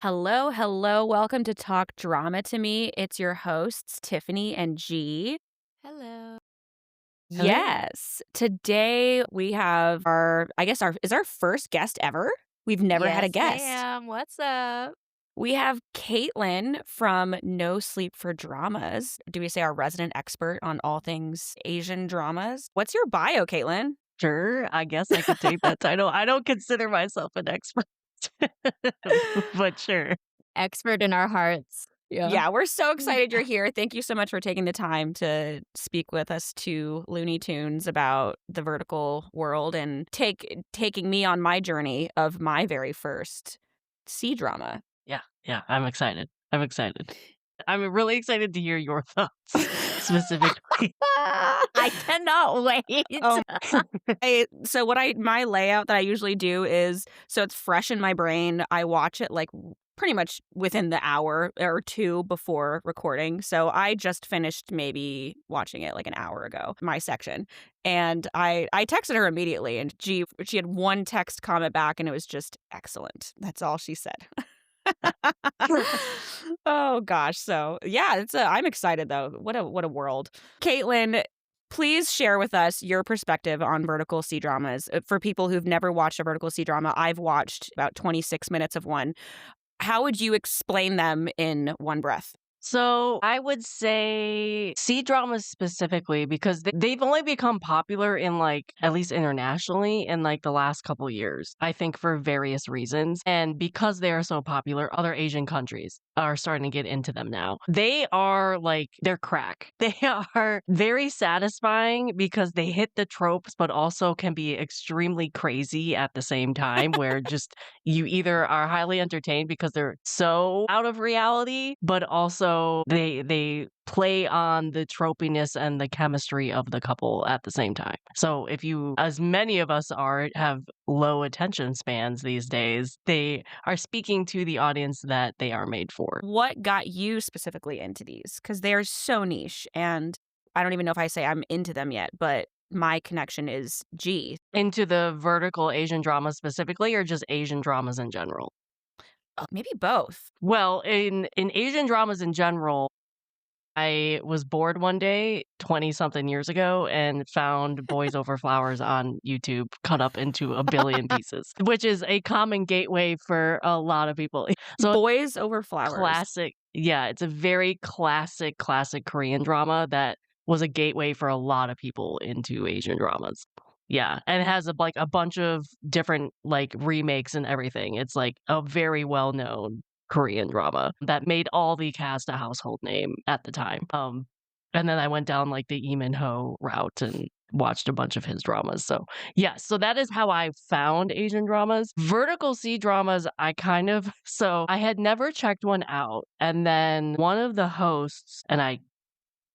Hello, hello. Welcome to Talk Drama to Me. It's your hosts, Tiffany and G. Hello. Hello. Yes. Today we have our first guest ever. We've never had a Yes, guest. ma'am. What's up? We have Caitlin from No Sleep for Dramas. Do we say our resident expert on all things Asian dramas? What's your bio, Caitlin? Sure, I guess I could take that title. I don't consider myself an expert, but sure. Expert in our hearts. Yeah. Yeah, we're so excited you're here. Thank you so much for taking the time to speak with us two Looney Tunes about the vertical world and taking me on my journey of my very first C drama. Yeah, I'm excited. I'm really excited to hear your thoughts specifically. I cannot wait. Oh, my layout that I usually do is so it's fresh in my brain. I watch it like pretty much within the hour or two before recording. So I just finished maybe watching it like an hour ago, my section. And I texted her immediately and she had one text comment back and it was just excellent. That's all she said. Oh gosh. So yeah, I'm excited though. What a world. Caitlin, please share with us your perspective on vertical C dramas. For people who've never watched a vertical C drama, I've watched about 26 minutes of one. How would you explain them in one breath? So I would say C-dramas specifically because they've only become popular in at least internationally in the last couple years. I think for various reasons. And because they are so popular, other Asian countries are starting to get into them now. They are they're crack. They are very satisfying because they hit the tropes, but also can be extremely crazy at the same time where just you either are highly entertained because they're so out of reality, but also they play on the tropiness and the chemistry of the couple at the same time. So if you, as many of us have low attention spans these days, they are speaking to the audience that they are made for. What got you specifically into these? Because they're so niche, and I don't even know if I say I'm into them yet, but my connection is G. Into the vertical Asian drama specifically, or just Asian dramas in general? Maybe both. Well, in Asian dramas in general, I was bored one day 20 something years ago and found Boys Over Flowers on YouTube cut up into a billion pieces, which is a common gateway for a lot of people. So Boys Over Flowers. classic. Yeah, it's a very classic Korean drama that was a gateway for a lot of people into Asian dramas. Yeah, and it has a bunch of different remakes and everything. It's a very well-known Korean drama that made all the cast a household name at the time. And then I went down the Lee Min-ho route and watched a bunch of his dramas. So yeah, so that is how I found Asian dramas. Vertical C dramas, so I had never checked one out. And then one of the hosts, and I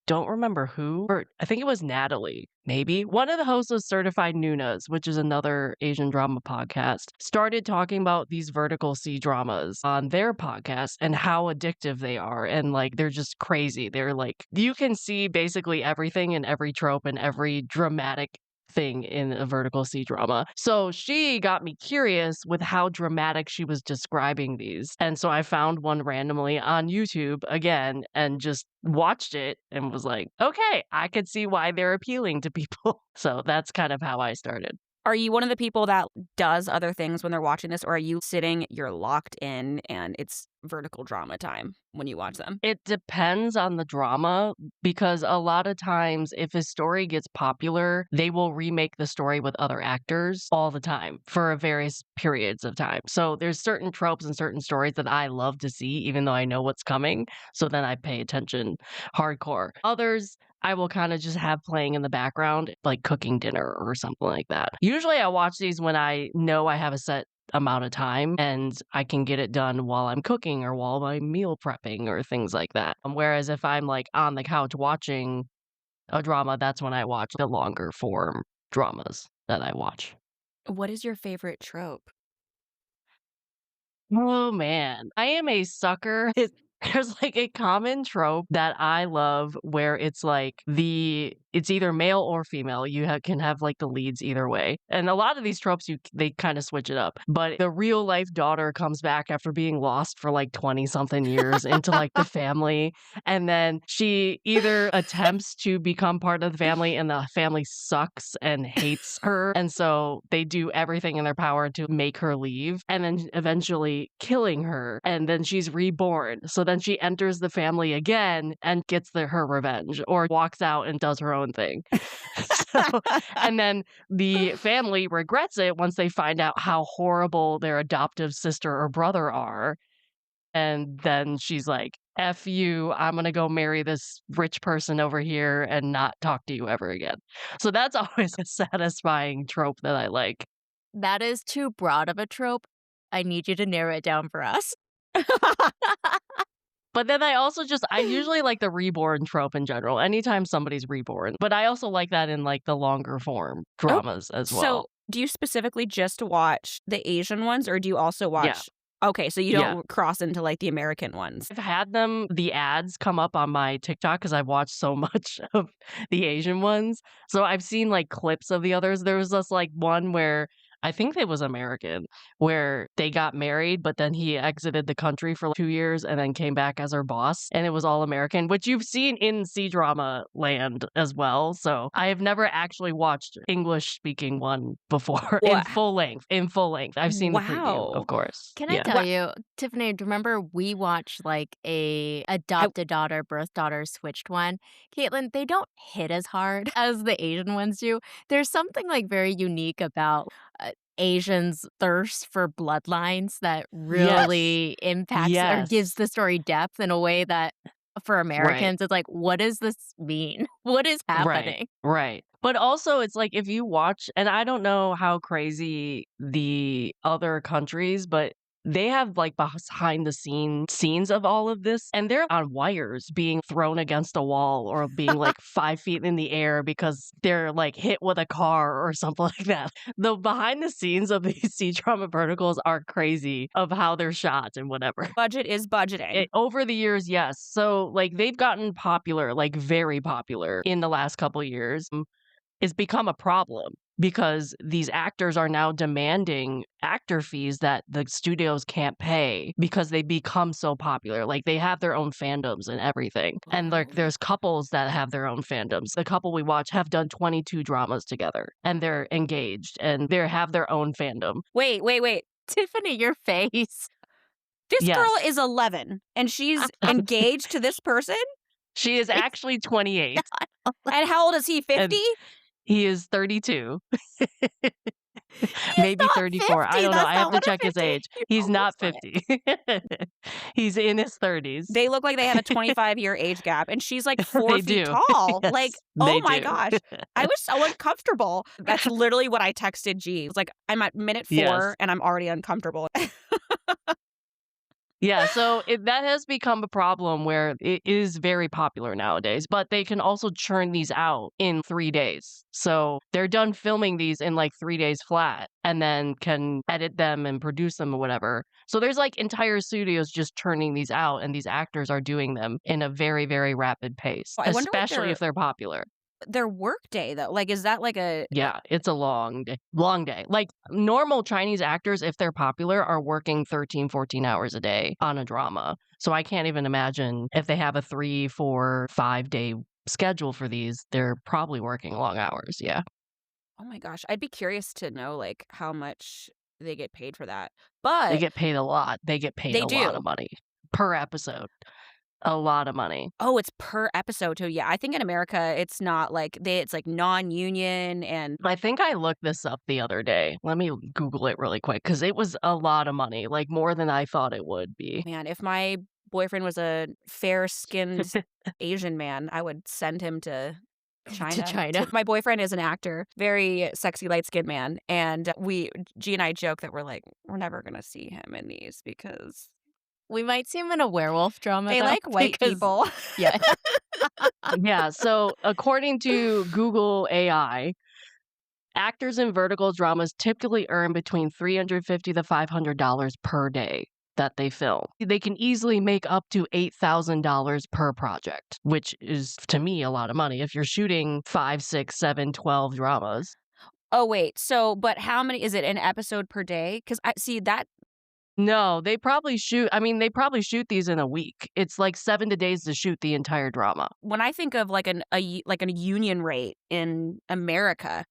don't remember who, or I think it was Natalie, maybe. One of the hosts of Certified Nunas, which is another Asian drama podcast, started talking about these vertical C dramas on their podcast and how addictive they are. And they're just crazy. They're you can see basically everything in every trope and every dramatic thing in a vertical C drama. So she got me curious with how dramatic she was describing these. And so I found one randomly on YouTube again and just watched it and was like, okay, I could see why they're appealing to people. So that's kind of how I started. Are you one of the people that does other things when they're watching this, or are you sitting, you're locked in, and it's vertical drama time when you watch them? It depends on the drama because a lot of times if a story gets popular, they will remake the story with other actors all the time for various periods of time. So there's certain tropes and certain stories that I love to see even though I know what's coming. So then I pay attention hardcore. Others I will kind of just have playing in the background, like cooking dinner or something like that. Usually I watch these when I know I have a set amount of time and I can get it done while I'm cooking or while I'm meal prepping or things like that. Whereas if I'm on the couch watching a drama, that's when I watch the longer form dramas that I watch. What is your favorite trope? Oh man, I am a sucker. There's like a common trope that I love where it's like it's either male or female. Can have like the leads either way. And a lot of these tropes they kind of switch it up. But the real life daughter comes back after being lost for like 20 something years into like the family, and then she either attempts to become part of the family and the family sucks and hates her, and so they do everything in their power to make her leave, and then eventually killing her, and then she's reborn. So then she enters the family again and gets her revenge, or walks out and does her own thing. So, and then the family regrets it once they find out how horrible their adoptive sister or brother are. And then she's like, F you, I'm going to go marry this rich person over here and not talk to you ever again. So that's always a satisfying trope that I like. That is too broad of a trope. I need you to narrow it down for us. But then I usually like the reborn trope in general, anytime somebody's reborn. But I also like that in like the longer form dramas as well. So, do you specifically just watch the Asian ones, or do you also watch? Yeah. Okay, so you don't cross into like the American ones. I've had the ads come up on my TikTok because I've watched so much of the Asian ones. So I've seen like clips of the others. There was this like one where I think it was American, where they got married, but then he exited the country for like 2 years and then came back as her boss. And it was all American, which you've seen in C-drama land as well. So I have never actually watched English speaking one before in full length. I've seen the preview, of course. Can I tell you, Tiffany, do you remember we watched like a adopted daughter, birth daughter switched one? Caitlin, they don't hit as hard as the Asian ones do. There's something like very unique about Asians' thirst for bloodlines that really impacts or gives the story depth in a way that for Americans, it's like, what does this mean? What is happening? Right. But also, it's like if you watch, and I don't know how crazy the other countries, but they have like behind the scenes of all of this, and they're on wires being thrown against a wall or being like 5 feet in the air because they're like hit with a car or something like that. The behind the scenes of these C-drama verticals are crazy of how they're shot and whatever. Budget is budgeting. Over the years, yes. So like they've gotten popular, like very popular in the last couple years. It's become a problem because these actors are now demanding actor fees that the studios can't pay because they become so popular. Like they have their own fandoms and everything. And like there's couples that have their own fandoms. The couple we watch have done 22 dramas together and they're engaged and they have their own fandom. Wait. Tiffany, your face. This girl is 11 and she's engaged to this person? She is actually 28. And how old is he? 50? He is 32. Maybe 34. 50. I don't know. That's I have to not check his age. He's not 50. He's in his 30s. They look like they have a 25-year age gap, and she's like 4 They feet do. tall. Yes, like, they oh my do. gosh. I was so uncomfortable. That's literally what I texted G. It's like, I'm at minute 4 Yes. and I'm already uncomfortable. Yeah, so that has become a problem where it is very popular nowadays, but they can also churn these out in 3 days. So they're done filming these in like 3 days flat and then can edit them and produce them or whatever. So there's like entire studios just churning these out, and these actors are doing them in a very, very rapid pace, I wonder what especially if they're popular. Their work day, though, like, is that like a... Yeah, it's a long day. Long day. Like normal Chinese actors, if they're popular, are working 13, 14 hours a day on a drama. So I can't even imagine if they have a 3, 4, 5 day schedule for these, they're probably working long hours. Yeah. Oh my gosh. I'd be curious to know like how much they get paid for that. They But get paid a lot. They get paid They a do. lot of money per episode. A lot of money. oh, it's per episode too. Yeah, I think in America it's not like it's like non-union and I think I looked this up the other day. Let me Google it really quick because it was a lot of money, like more than I thought it would be. man, if my boyfriend was a fair-skinned Asian man, I would send him to China. China. My boyfriend is an actor, very sexy light-skinned man, and G and I joke that we're like, we're never gonna see him in these because We might see him in a werewolf drama. they though, like white because- people. Yeah. Yeah, so according to Google AI, actors in vertical dramas typically earn between $350 to $500 per day. that they film. They can easily make up to $8,000 per project, which is, to me, a lot of money if you're shooting 5, 6, 7, 12 dramas. Oh, wait, so but how many is it an episode per day? Because I see that No, they probably shoot these in a week. It's like 7 days to shoot the entire drama. when I think of like like a union rate in America,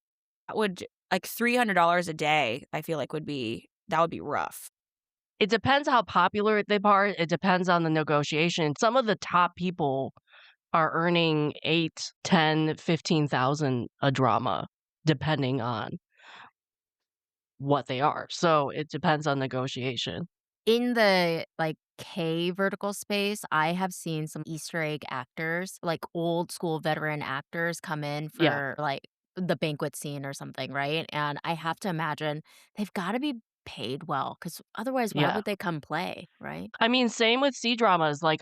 that would like $300 a day, I feel like that would be rough. It depends how popular they are. It depends on the negotiation. Some of the top people are earning 8, 10, 15,000 a drama, depending on what they are. So it depends on negotiation. In the, like, K vertical space, I have seen some Easter egg actors, like old school veteran actors come in Yeah. for, like, the banquet scene or something, right? And I have to imagine they've gotta be paid well, because otherwise, why Yeah. would they come play, right? I mean, same with C-dramas, like,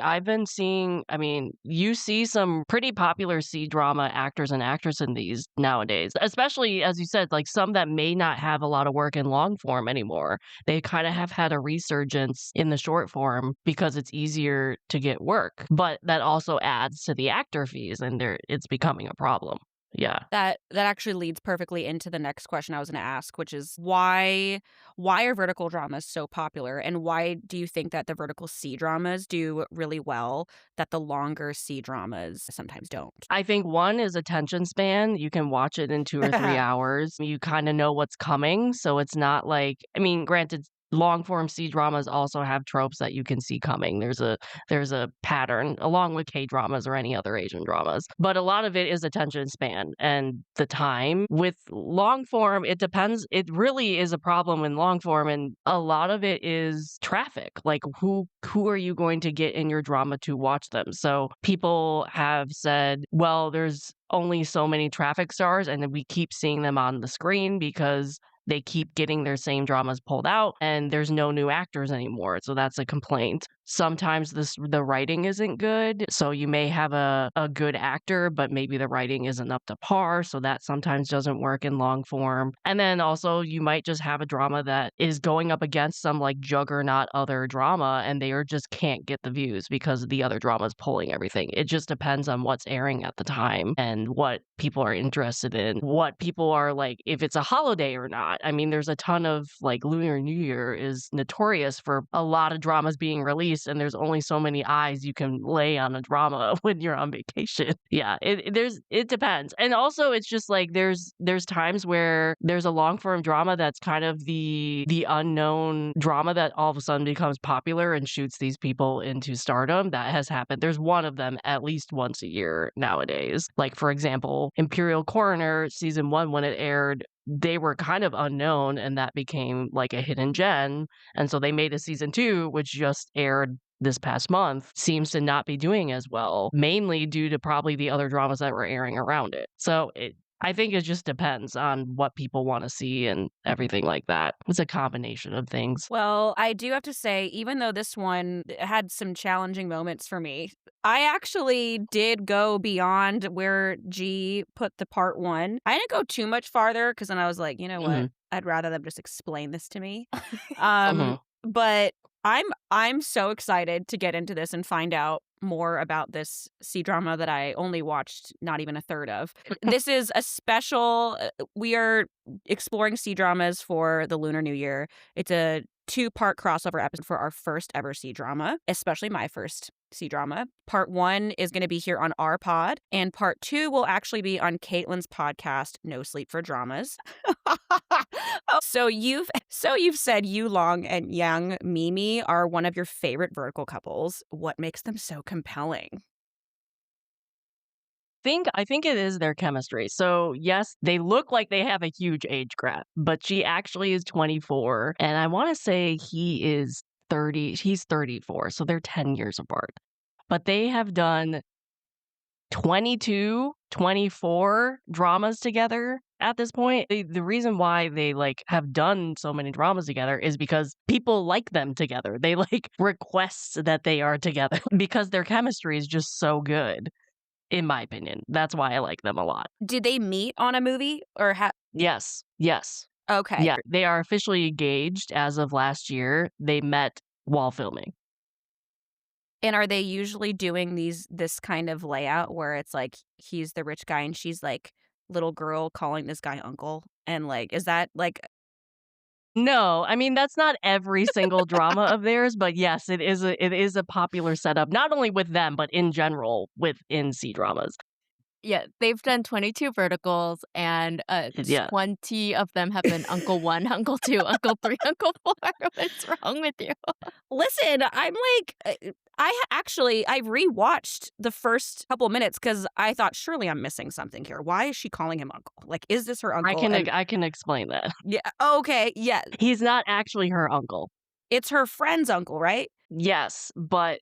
you see some pretty popular C-drama actors and actresses in these nowadays, especially, as you said, like, some that may not have a lot of work in long form anymore. They kinda have had a resurgence in the short form because it's easier to get work, but that also adds to the actor fees, and it's becoming a problem. Yeah. That actually leads perfectly into the next question I was gonna ask, which is why are vertical dramas so popular, and why do you think that the vertical C dramas do really well that the longer C dramas sometimes don't? I think one is attention span. You can watch it in 2 or 3 hours. You kinda know what's coming, so it's not like I mean, granted, long form C-dramas also have tropes that you can see coming. There's a pattern along with K-dramas or any other Asian dramas, but a lot of it is attention span and the time. With long form, it depends. It really is a problem in long form, and a lot of it is traffic. Like, who are you going to get in your drama to watch them? So people have said, well, there's only so many traffic stars, and then we keep seeing them on the screen because they keep getting their same dramas pulled out and there's no new actors anymore. So that's a complaint. Sometimes the writing isn't good. So you may have a good actor, but maybe the writing isn't up to par. So that sometimes doesn't work in long form. And then also you might just have a drama that is going up against some like juggernaut other drama and they are just can't get the views because the other drama is pulling everything. It just depends on what's airing at the time and what people are interested in, what people are like, if it's a holiday or not. I mean, there's a ton of like Lunar New Year is notorious for a lot of dramas being released, and there's only so many eyes you can lay on a drama when you're on vacation. Yeah, it depends. And also it's just like there's times where there's a long form drama that's kind of the unknown drama that all of a sudden becomes popular and shoots these people into stardom. That has happened. There's one of them at least once a year nowadays. Like for example, Imperial Coroner season 1 when it aired, they were kind of unknown and that became like a hidden gem. And so they made a season 2, which just aired this past month, seems to not be doing as well, mainly due to probably the other dramas that were airing around it. So I think it just depends on what people want to see and everything like that. It's a combination of things. Well, I do have to say, even though this one had some challenging moments for me, I actually did go beyond where G put the part 1. I didn't go too much farther because then I was like, you know what? Mhm. I'd rather them just explain this to me. Mhm. But I'm so excited to get into this and find out more about this C drama that I only watched not even a third of. This is a special. We are exploring C dramas for the Lunar New Year. It's a 2-part crossover episode for our first ever C drama, especially my first C drama. Part 1 is going to be here on our pod, and part 2 will actually be on Caitlin's podcast, No Sleep for Dramas. So you've said Yu Long and Yang Mimi are one of your favorite vertical couples. What makes them so compelling? I think it is their chemistry. So yes, they look like they have a huge age gap, but she actually is 24 and I want to say he's 34, so they're 10 years apart. But they have done 22, 24 dramas together at this point. The reason why they like have done so many dramas together is because people like them together. They like request that they are together because their chemistry is just so good. In my opinion, that's why I like them a lot. Did they meet on a movie or Yes, yes. Okay. Yeah, they are officially engaged as of last year. They met while filming. And are they usually doing this kind of layout where it's like he's the rich guy and she's like little girl calling this guy uncle? And like, is that like No, I mean, that's not every single drama of theirs, but yes, it is a popular setup, not only with them, but in general within C-dramas. Yeah, they've done 22 verticals, and Yeah. 20 of them have been Uncle 1, Uncle 2, Uncle 3, Uncle 4. What's wrong with you? listen, I'm like, I rewatched the first couple minutes because I thought surely I'm missing something here. Why is she calling him uncle? Like, is this her I uncle? can And I can explain that. yeah, okay, yeah, He's not actually her uncle. it's her friend's uncle, right? Yes, but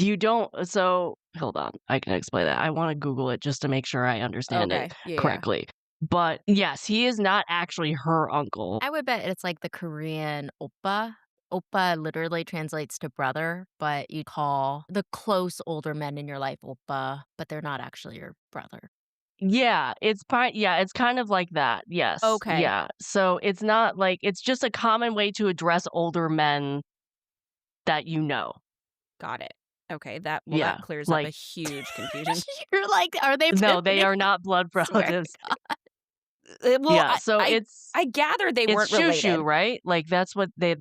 you don't so hold on, I can explain that. I wanna Google it just to make sure I understand it Okay, yeah, yeah. correctly. But yes, he is not actually her uncle. I would bet it's like the Korean oppa. Oppa literally translates to brother, but you call the close older men in your life oppa, but they're not actually your brother. Yeah, it's kind of like that, yes, Okay, yeah. So it's not like it's just a common way to address older men that you know. got it. Okay, that Yeah, clears up a like huge confusion. You're like, are they no, they Tiffany? are not blood Swear to relatives. God. Well, Yeah, so I gather they it's weren't related. shushu, right? Like, that's what they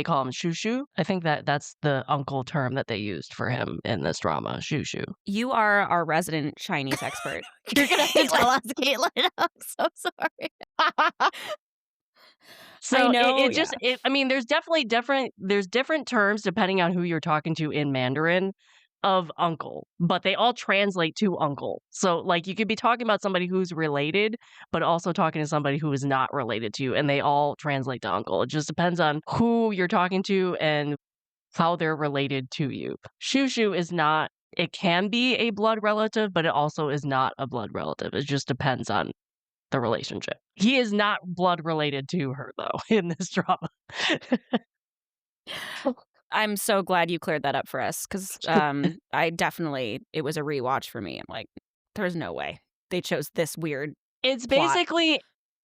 call him, shushu? I think that's the uncle term that they used for him in this drama, shushu. You are our resident Chinese expert. You're gonna have to tell us, Caitlin. I'm so sorry. I So know, it yeah. just I mean, there's different terms depending on who you're talking to in Mandarin of uncle, but they all translate to uncle. So, like, you could be talking about somebody who's related, but also talking to somebody who is not related to you, and they all translate to uncle. It just depends on who you're talking to and how they're related to you. Shushu is not it can be a blood relative, but it also is not a blood relative. It just depends on the relationship. He is not blood related to her though in this drama. I'm so glad you cleared that up for us because I definitely it was a rewatch for me. I'm like, there's no way they chose this weird It's plot. basically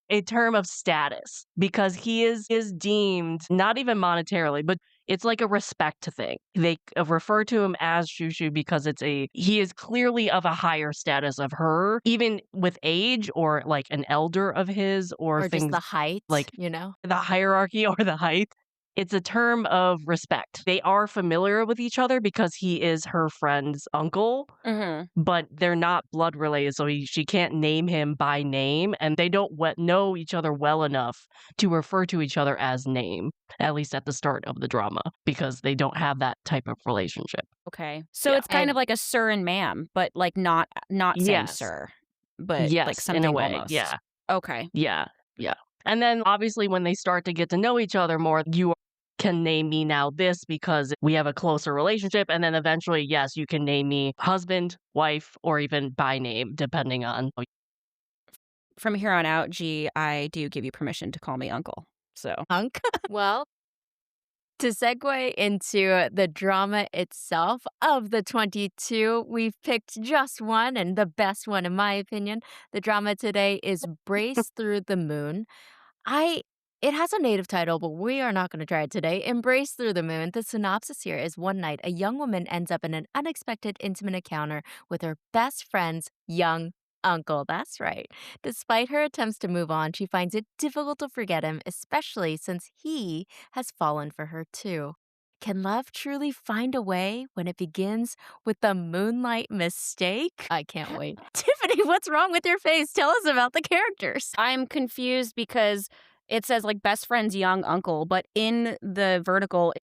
a term of status because he is deemed not even monetarily, but it's like a respect thing. They refer to him as Shushu because he is clearly of a higher status of her, even with age or like an elder of his or Or just things the height, like you know? the hierarchy or the height. It's a term of respect. They are familiar with each other because he is her friend's uncle, Mhm. but they're not blood related, so she can't name him by name, and they don't know each other well enough to refer to each other as name, at least at the start of the drama, because they don't have that type of relationship. Okay, so Yeah. it's kind of And like a sir and ma'am, but like not saying Yes. sir, but like Yes, in a something way. almost. Yeah. Okay, Yeah. Yeah. And then obviously when they start to get to know each other more, you can name me now this because we have a closer relationship. And then eventually, yes, you can name me husband, wife, or even by name, depending on. from here on out, G, I do give you permission to call me uncle. So hunk. Well, to segue into the drama itself, of the 22, we've picked just one, and the best one, in my opinion. The drama today is Brace Through the Moon. I It has a native title, but we are not going to try it today. Embrace Through the Moon. The synopsis here is one night, a young woman ends up in an unexpected intimate encounter with her best friend's young uncle. That's right. Despite her attempts to move on, she finds it difficult to forget him, especially since he has fallen for her too. Can love truly find a way when it begins with the moonlight mistake? I can't wait. Tiffany, what's wrong with your face? Tell us about the characters. I'm confused because it says like best friend's young uncle, but in the vertical,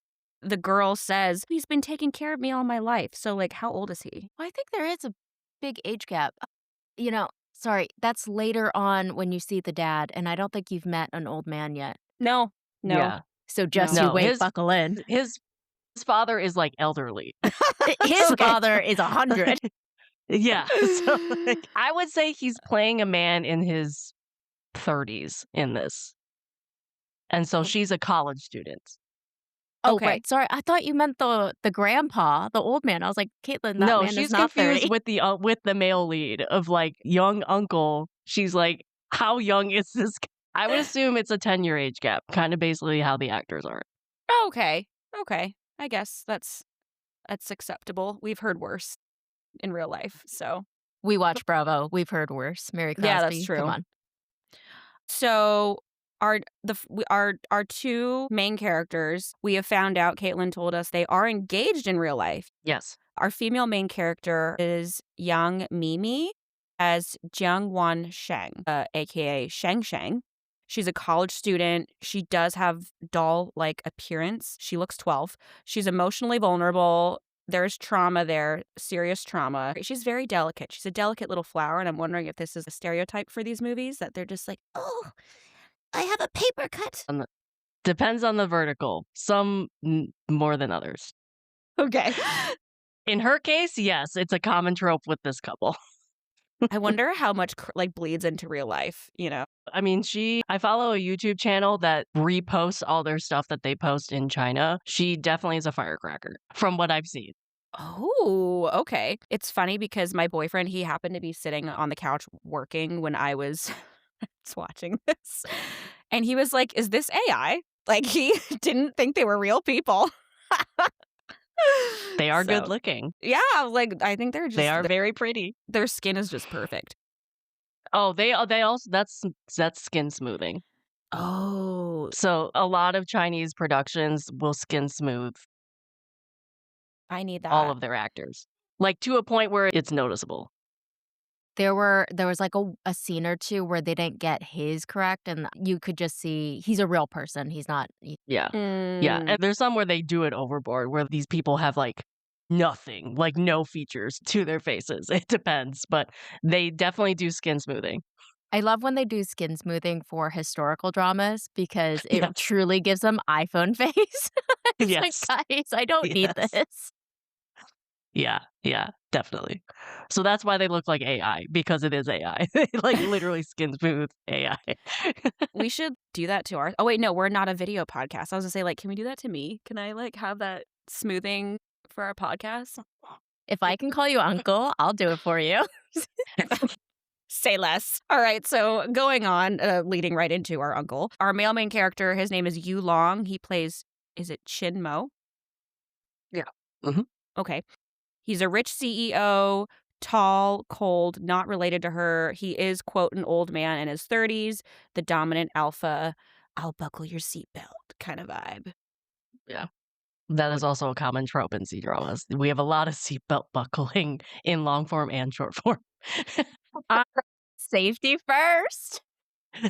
the girl says he's been taking care of me all my life. So like, how old is he? Well, I think there is a big age gap. Sorry, that's later on when you see the dad, and I don't think you've met an old man yet. No, no, Yeah. So just no. you No, wait, buckle in. his father is like elderly. His Okay. father is 100. Yeah. So like, I would say he's playing a man in his 30s in this. And so she's a college student. Oh, Okay. right. Sorry, I thought you meant the grandpa, the old man. I was like, Caitlin, that No, man is she's not confused 30. with the male lead of like young uncle. She's like, how young is this? I would assume it's a 10-year age gap, kind of basically how the actors are. Okay. Okay. I guess that's acceptable. We've heard worse in real life, so We watch Bravo. We've heard worse. Mary yeah, that's Cosby, come true. on. So our two main characters, we have found out, Caitlin told us, they are engaged in real life. Yes. Our female main character is young Mimi as Jiang Wan Sheng, aka Sheng Sheng. She's a college student. She does have doll-like appearance. She looks 12. She's emotionally vulnerable. There's trauma there, serious trauma. She's very delicate. She's a delicate little flower, and I'm wondering if this is a stereotype for these movies, that they're just like, oh, I have a paper cut. Depends on the vertical. Some more than others. Okay. In her case, yes, it's a common trope with this couple. I wonder how much bleeds into real life, you know? I mean, I follow a YouTube channel that reposts all their stuff that they post in China. She definitely is a firecracker from what I've seen. Oh, okay. It's funny because my boyfriend, he happened to be sitting on the couch working when I was watching this. And he was like, is this AI? Like, he didn't think they were real people. They are So, good looking. yeah, like, I think they're just, They are very pretty. their skin is just perfect. Oh, they also that's skin smoothing. Oh, So a lot of Chinese productions will skin smooth I need all that. of their actors, like to a point where it's noticeable. There was like a scene or two where they didn't get his correct, and you could just see he's a real person. He's not. Yeah. Yeah, Mm, and there's some where they do it overboard, where these people have, like, nothing, like, no features to their faces. It depends, but they definitely do skin smoothing. I love when they do skin smoothing for historical dramas because it Yes. truly gives them iPhone face. It's Yes. like, guys, I don't need Yes. this. Yeah, definitely. So that's why they look like AI, because it is AI. They, like, literally skin smooth AI. we should do that to our. Oh, wait, no, we're not a video podcast. I was gonna say, like, can we do that to me? Can I, like, have that smoothing for our podcast? If I can call you uncle, I'll do it for you. Say less. All right, so going on, leading right into our uncle. Our male main character, his name is Yu Long. He plays, is it Qin Mo? Yeah. Mhm. Okay. He's a rich CEO, tall, cold, not related to her. He is, quote, an old man in his 30s, the dominant alpha, I'll buckle your seatbelt kind of vibe. Yeah. That is also a common trope in C-dramas. We have a lot of seatbelt buckling in long form and short form. Safety first.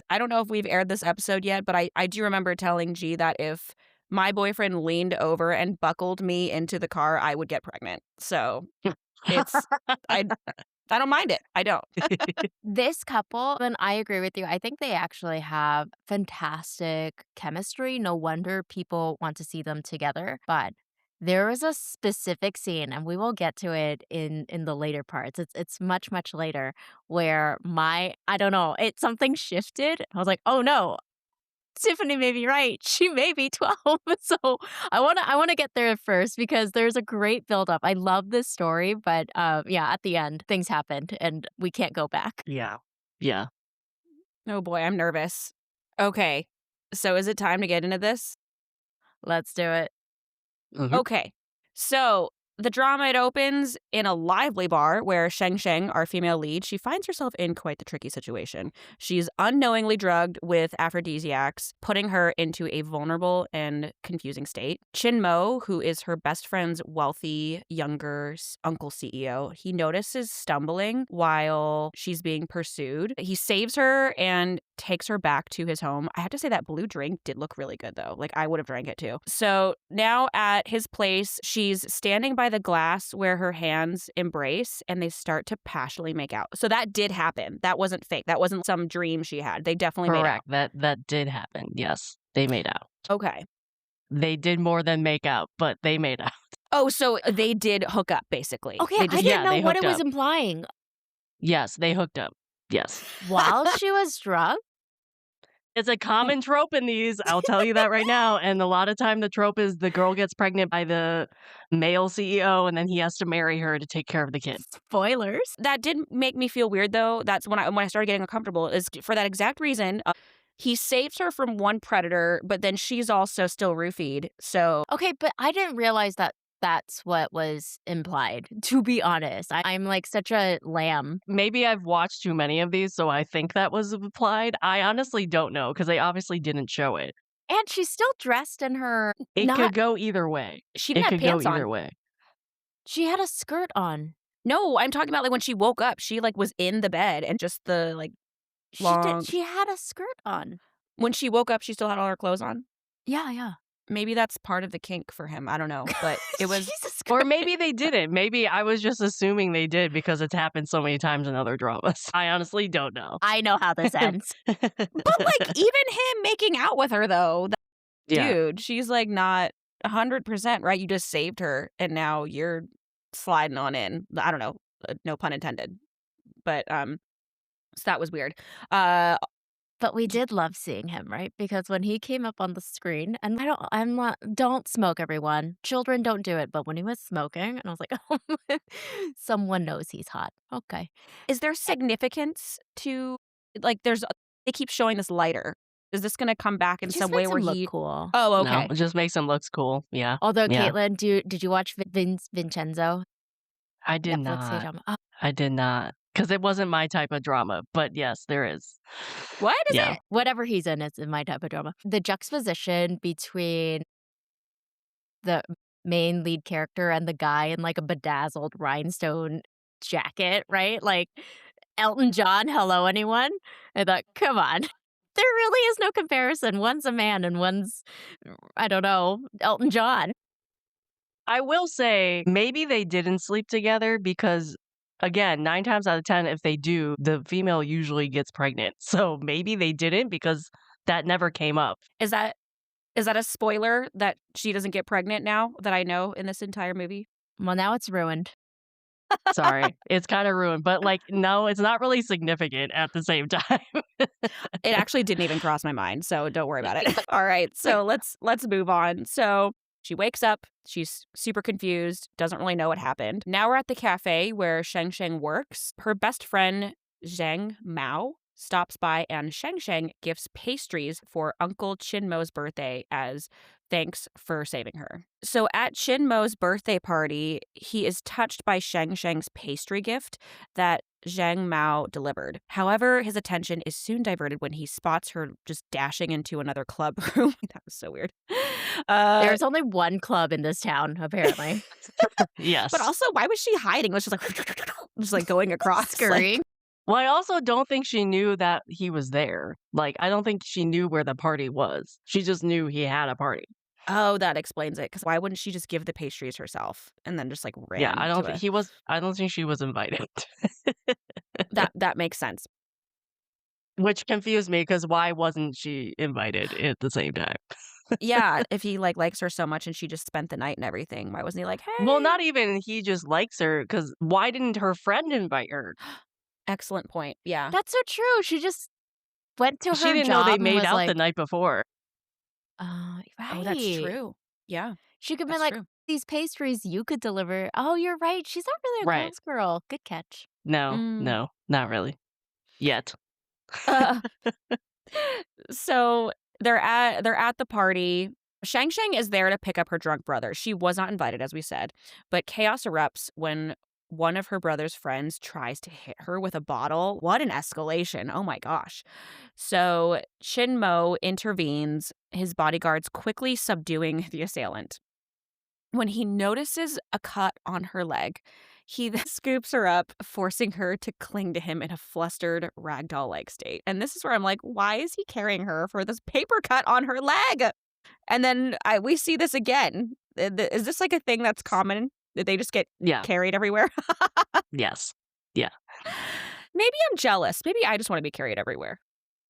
I don't know if we've aired this episode yet, but I do remember telling G that if my boyfriend leaned over and buckled me into the car, I would get pregnant. So it's, I don't mind it. I don't. This couple, and I agree with you, I think they actually have fantastic chemistry. No wonder people want to see them together. But there is a specific scene, and we will get to it in the later parts. It's much later where I don't know, something shifted. I was like, oh no, Tiffany may be right. She may be 12. So I wanna get there first because there's a great buildup. I love this story, but yeah, at the end, things happened and we can't go back. Yeah. Yeah. Oh boy, I'm nervous. Okay, so is it time to get into this? Let's do it. Mhm. Okay, so the drama, it opens in a lively bar where Sheng Sheng, our female lead, she finds herself in quite the tricky situation. She's unknowingly drugged with aphrodisiacs, putting her into a vulnerable and confusing state. Qin Mo, who is her best friend's wealthy, younger uncle CEO, he notices stumbling while she's being pursued. He saves her and takes her back to his home. I have to say that blue drink did look really good, though. Like, I would have drank it, too. So now at his place, she's standing by the glass where her hands embrace, and they start to passionately make out. So that did happen. That wasn't fake. That wasn't some dream she had. They definitely made out. Correct. That did happen. Yes. They made out. Okay. They did more than make out, but they made out. Oh, so they did hook up, basically. Okay, They I just, didn't know they what hooked it was up. implying. Yes, they hooked up. Yes. While she was drugged? It's a common trope in these, I'll tell you that right now, and a lot of time the trope is the girl gets pregnant by the male CEO, and then he has to marry her to take care of the kid. Spoilers. that did make me feel weird, though. That's when I started getting uncomfortable, is for that exact reason. He saves her from one predator, but then she's also still roofied. So Okay, but I didn't realize that that's what was implied, to be honest. I'm like such a lamb. Maybe I've watched too many of these, so I think that was implied. I honestly don't know because they obviously didn't show it. And she's still dressed in her It not could go either way. she It didn't have could go pants either on. way. she had a skirt on. No, I'm talking about like when she woke up, she like was in the bed and just the like long. She had a skirt on. When she woke up, she still had all her clothes on. Yeah, yeah. Maybe that's part of the kink for him. I don't know, but it was. Jesus Or Christ. maybe they didn't. Maybe I was just assuming they did because it's happened so many times in other dramas. I honestly don't know. I know how this ends. But like even him making out with her though, Yeah. dude, she's like not 100% right. You just saved her, and now you're sliding on in. I don't know, no pun intended. But so that was weird. But we did love seeing him, right? Because when he came up on the screen, and I'm not, don't smoke, everyone. Children don't do it. But when he was smoking, and I was like, oh, someone knows he's hot. Okay. Is there significance to like? They keep showing this lighter. Is this going to come back in It just some way makes where him look he? cool. Oh, No, okay. it just makes him looks cool. Yeah. Although, Yeah. Caitlin, did you watch Vincenzo? I did Netflix not. drama? Oh, I did not. Because it wasn't my type of drama. But yes, there is. What is Yeah. it? whatever he's in is in my type of drama. The juxtaposition between the main lead character and the guy in like a bedazzled rhinestone jacket, right? Like Elton John, hello, anyone? I thought, come on. There really is no comparison. One's a man and one's, I don't know, Elton John. I will say maybe they didn't sleep together because, again, 9 times out of 10, if they do, the female usually gets pregnant. So maybe they didn't because that never came up. Is that a spoiler that she doesn't get pregnant now that I know in this entire movie? Well, now it's ruined. Sorry. It's kind of ruined. But, like, no, it's not really significant at the same time. It actually didn't even cross my mind, so don't worry about it. All right, so let's move on. So she wakes up, she's super confused, doesn't really know what happened. Now we're at the cafe where Sheng Sheng works. Her best friend, Zheng Mao, stops by and Sheng Sheng gifts pastries for Uncle Qin Mo's birthday as thanks for saving her. So at Qin Mo's birthday party, he is touched by Sheng Sheng's pastry gift that Zhang Mao delivered. However, his attention is soon diverted when he spots her just dashing into another club room. That was so weird. There's only one club in this town, apparently. Yes. But also, why was she hiding? It was just like, just like going across. Scurrying. Well, I also don't think she knew that he was there. Like, I don't think she knew where the party was. She just knew he had a party. Oh, that explains it. Because why wouldn't she just give the pastries herself and then just like ran? Yeah, I don't to think it? he was. I don't think she was invited. That makes sense. Which confused me because why wasn't she invited at the same time? Yeah, if he like likes her so much and she just spent the night and everything, why wasn't he like, hey? Well, not even he just likes her because why didn't her friend invite her? Excellent point. Yeah. That's so true. She just went to her She didn't know job they and made was out like, the night before. right. Oh, that's true. Yeah, She could be that's like, true. these pastries you could deliver. Oh, you're right. She's not really a Right. girl's girl. Good catch. No, Mm. no, not really. Yet. Uh, so they're at the party. Shang Shang is there to pick up her drunk brother. She was not invited, as we said, but chaos erupts when one of her brother's friends tries to hit her with a bottle. What an escalation. Oh my gosh. So Qin Mo intervenes, his bodyguards quickly subduing the assailant. When he notices a cut on her leg, he then scoops her up, forcing her to cling to him in a flustered ragdoll-like state. And this is where I'm like, why is he carrying her for this paper cut on her leg? And then we see this again. Is this like a thing that's common? That they just get Yeah. carried everywhere? Yes. Yeah. Maybe I'm jealous. Maybe I just want to be carried everywhere.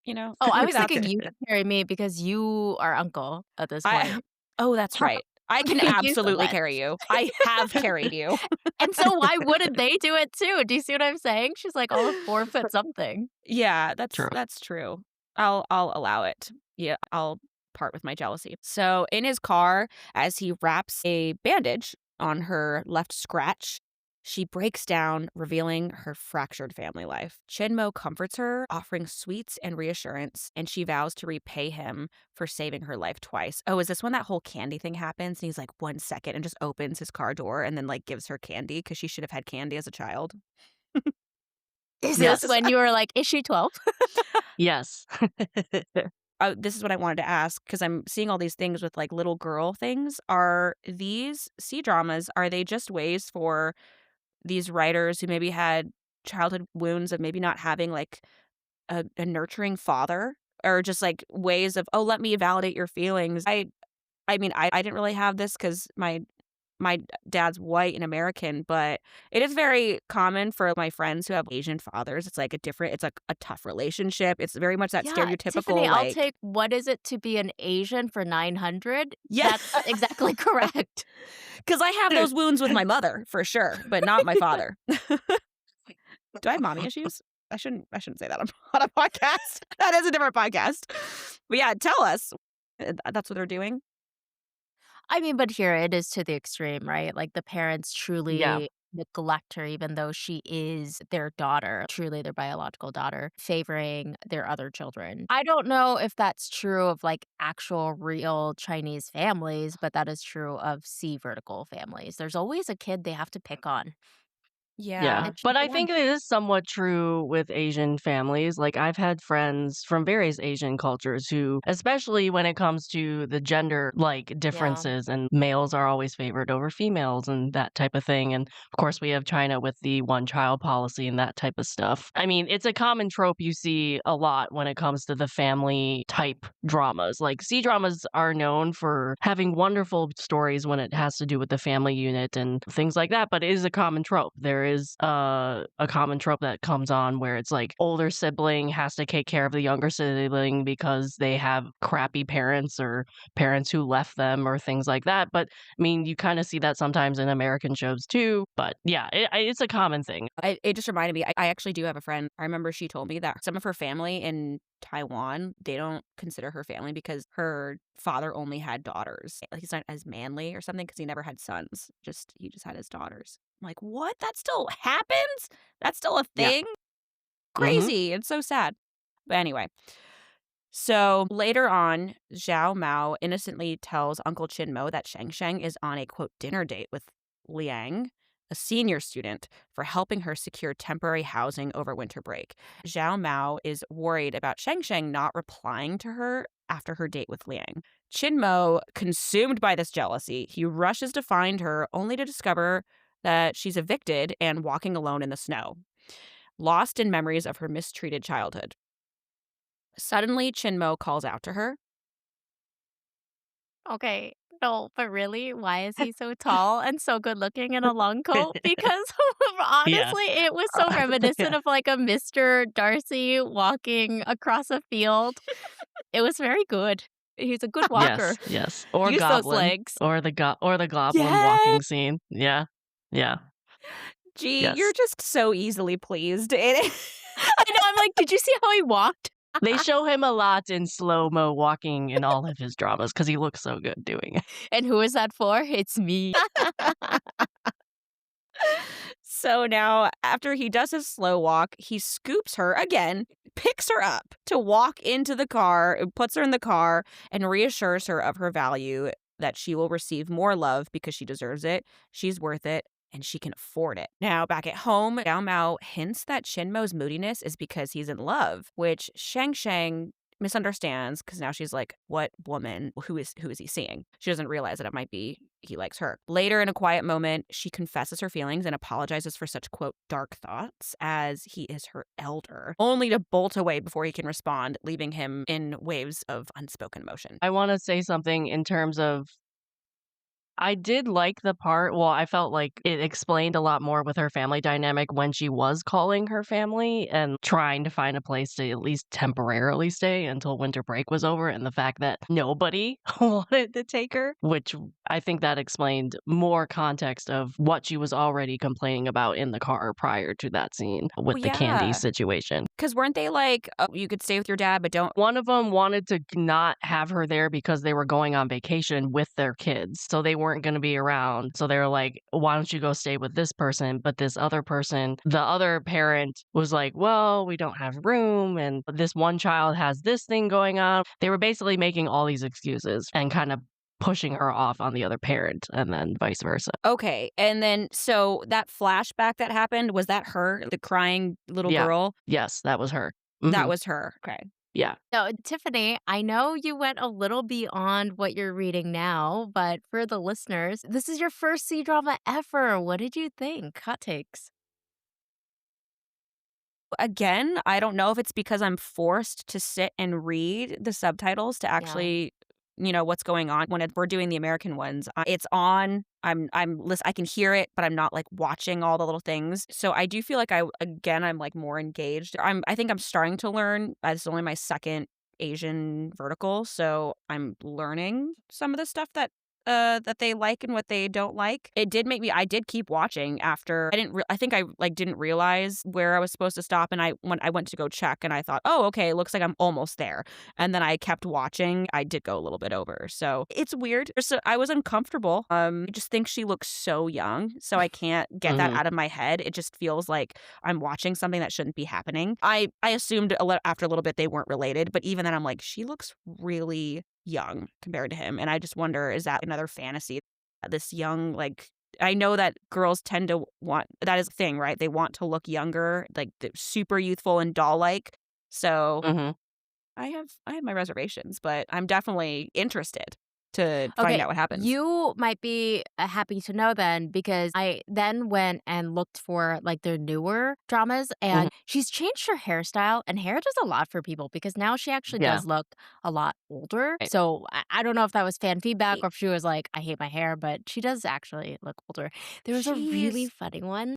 You know? Oh, I Maybe was that's thinking it. you could carry me because you are uncle at this point. Oh, that's right. I can Thank you so absolutely much. carry you. I have carried you. And so why wouldn't they do it too? Do you see what I'm saying? She's like all of 4 foot something. Yeah, True. that's true. I'll allow it. Yeah, I'll part with my jealousy. So in his car, as he wraps a bandage on her left scratch, She breaks down, revealing her fractured family life. Qin Mo comforts her, offering sweets and reassurance, and she vows to repay him for saving her life twice. Oh, is this when that whole candy thing happens? And he's like 1 second and just opens his car door and then like gives her candy because she should have had candy as a child. Is this Yes. when you were like, is she 12? Yes. This is what I wanted to ask because I'm seeing all these things with like little girl things. Are these C dramas, are they just ways for these writers who maybe had childhood wounds of maybe not having like a nurturing father or just like ways of, oh, let me validate your feelings? I mean, I didn't really have this because my dad's white and American, but it is very common for my friends who have Asian fathers. It's like it's like a tough relationship. It's very much that Yeah, Tiffany, stereotypical, I'll like, take what is it to be an Asian for 900? yeah, That's exactly correct. because I have those wounds with my mother for sure, but not my father. Do I have mommy issues? I shouldn't say that on a podcast. That is a different podcast. But yeah, tell us. That's what they're doing. I mean, but here it is to the extreme, right? Like the parents Yeah. truly neglect her, even though she is their daughter, truly their biological daughter, favoring their other children. I don't know if that's true of like actual real Chinese families, but that is true of C vertical families. There's always a kid they have to pick on. Yeah. Yeah, And she's but the I one. think it is somewhat true with Asian families. Like, I've had friends from various Asian cultures who, especially when it comes to the gender, like, Yeah. differences, and males are always favored over females and that type of thing. And of course, we have China with the one child policy and that type of stuff. I mean, it's a common trope you see a lot when it comes to the family type dramas. Like, C dramas are known for having wonderful stories when it has to do with the family unit and things like that, but it is a common trope. There is a common trope that comes on where it's like older sibling has to take care of the younger sibling because they have crappy parents or parents who left them or things like that. But I mean, you kind of see that sometimes in American shows too. But yeah, it's a common thing. It just reminded me, I actually do have a friend. I remember she told me that some of her family in Taiwan, they don't consider her family because her father only had daughters. Like he's not as manly or something because he never had sons. He just had his daughters. I'm like, what? That still happens? That's still a Yeah. thing? Hmm. Crazy. It's so sad. But anyway, so later on, Zhao Mao innocently tells Uncle Qin Mo that Sheng Sheng is on a quote dinner date with Liang, a senior student, for helping her secure temporary housing over winter break. Zhao Mao is worried about Sheng Sheng not replying to her after her date with Liang. Qin Mo, consumed by this jealousy, he rushes to find her only to discover that she's evicted and walking alone in the snow, lost in memories of her mistreated childhood. Suddenly, Qin Mo calls out to her. Okay. No, but really, why is he so tall and so good looking in a long coat? Because Yeah. honestly, it was so reminiscent Yeah. of like a Mr. Darcy walking across a field. It was very good. He's a good walker. Yes. Yes. Or Use those goblin, legs. or the goblin Yes! walking scene. Yeah. Yeah. Gee, you're Yes. just so easily pleased. I know. I'm like, did you see how he walked? They show him a lot in slow-mo walking in all of his dramas because he looks so good doing it. And who is that for? It's me. So now, after he does his slow walk, he scoops her again, picks her up to walk into the car, puts her in the car, and reassures her of her value, that she will receive more love because she deserves it, she's worth it, and she can afford it. Now, back at home, Yao Mao hints that Shin Mo's moodiness is because he's in love, which Shang Shang misunderstands because now she's like, what woman? Who is he seeing? She doesn't realize that it might be he likes her. Later, in a quiet moment, she confesses her feelings and apologizes for such, quote, dark thoughts, as he is her elder, only to bolt away before he can respond, leaving him in waves of unspoken emotion. I wanna say something in terms of I did like the part well, I felt like it explained a lot more with her family dynamic when she was calling her family and trying to find a place to at least temporarily stay until winter break was over, and the fact that nobody wanted to take her, which I think that explained more context of what she was already complaining about in the car prior to that scene Well, with the candy yeah. situation. Because weren't they like, oh, you could stay with your dad, but don't. One of them wanted to not have her there because they were going on vacation with their kids, so they weren't going to be around. So they were like, why don't you go stay with this person? But this other person, the other parent was like, well, we don't have room. And this one child has this thing going on. They were basically making all these excuses and kind of pushing her off on the other parent and then vice versa. Okay, and then so that flashback that happened, was that her, the crying little Yeah. girl? Yes, that was her. That was her. Okay. Yeah. So, Tiffany, I know you went a little beyond what you're reading now, but for the listeners, this is your first C drama ever. What did you think? Hot takes. Again, I don't know if it's because I'm forced to sit and read the subtitles to Yeah. actually, what's going on when we're doing the American ones. It's on. I can hear it, but I'm not like watching all the little things. So I do feel like I'm like more engaged. I think I'm starting to learn. It's only my second Asian vertical, so I'm learning some of the stuff that they like and what they don't like. It did make me I did keep watching after I think I like didn't realize where I was supposed to stop, and when I went to go check and I thought, "Oh, okay, it looks like I'm almost there." And then I kept watching. I did go a little bit over. So, it's weird. So I was uncomfortable. I just think she looks so young, so I can't get that Mhm. out of my head. It just feels like I'm watching something that shouldn't be happening. I assumed after a little bit they weren't related, but even then I'm like, she looks really young compared to him. And I just wonder, is that another fantasy? This young, like, I know that girls tend to want, that is a thing, right? They want to look younger, like super youthful and doll like. So Mhm. I have my reservations, but I'm definitely interested to find Okay, out what happens. you might be happy to know then because I then went and looked for like their newer dramas Mhm. and she's changed her hairstyle and hair does a lot for people because now she actually Yeah. does look a lot older. Right. So I don't know if that was fan feedback or if she was like, I hate my hair, but she does actually look older. There was a really She's funny one.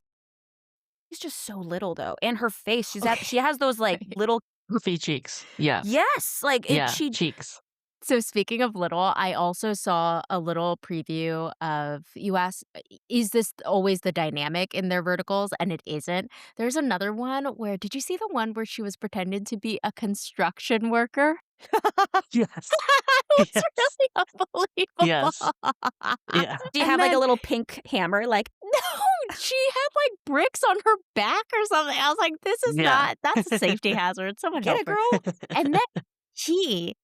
she's just so little though, and her face. Okay. She has those like Right. little, Poofy cheeks. Yeah. yes, like it. Yeah. She Cheeks. So speaking of little, I also saw a little preview of you asked, is this always the dynamic in their verticals? And it isn't. There's another one where did you see the one where she was pretending to be a construction worker? Yes. It was Yes. really Yes. unbelievable. Yeah. do you And have like a then little pink hammer, like no, she had like bricks on her back or something. I was like, this is Yeah. not that's a safety hazard. Someone get help it, her. girl? And then he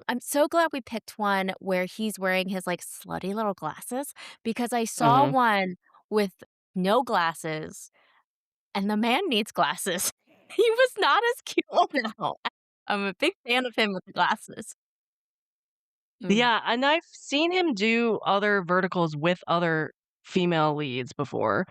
I'm so glad we picked one where he's wearing his, like, slutty little glasses because I saw Mhm. one with no glasses, and the man needs glasses. He was not as cute now. I'm a big fan of him with the glasses. Mm. Yeah, and I've seen him do other verticals with other female leads before.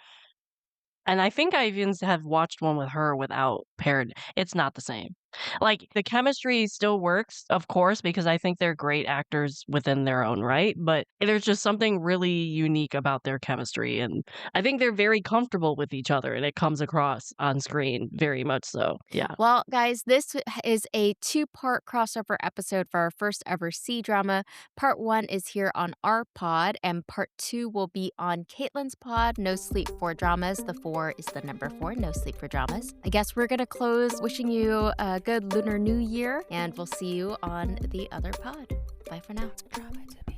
And I think I even have watched one with her without paired. It's not the same. Like, the chemistry still works, of course, because I think they're great actors within their own right, but there's just something really unique about their chemistry, and I think they're very comfortable with each other, and it comes across on screen very much so. Yeah. Well, guys, this is a two-part crossover episode for our first ever C drama. Part 1 is here on our pod, and part 2 will be on Caitlin's pod, No Sleep for Dramas. The 4 is the number 4, No Sleep for Dramas. I guess we're going to close wishing you a good Lunar New Year, and we'll see you on the other pod. Bye for now. Drama to me.